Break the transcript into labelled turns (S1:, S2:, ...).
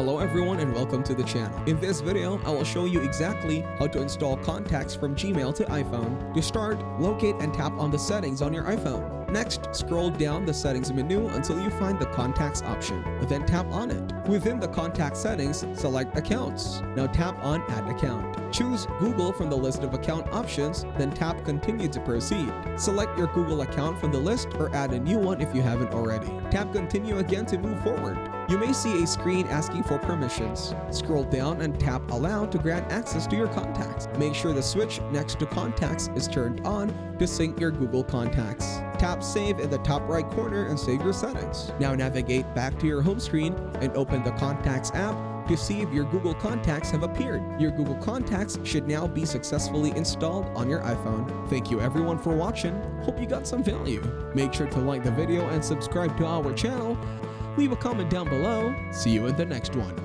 S1: Hello everyone and welcome to the channel. In this video, I will show you exactly how to install contacts from Gmail to iPhone. To start, locate and tap on the settings on your iPhone. Next, scroll down the settings menu until you find the contacts option. Then tap on it. Within the contact settings, select accounts. Now tap on add account. Choose Google from the list of account options, then tap continue to proceed. Select your Google account from the list or add a new one if you haven't already. Tap continue again to move forward. You may see a screen asking for permissions. Scroll down and tap allow to grant access to your contacts. Make sure the switch next to contacts is turned on to sync your Google contacts. Tap save in the top right corner and save your settings. Now navigate back to your home screen and open the contacts app to see if your Google contacts have appeared. Your Google contacts should now be successfully installed on your iPhone. Thank you everyone for watching. Hope you got some value. Make sure to like the video and subscribe to our channel. Leave a comment down below. See you in the next one.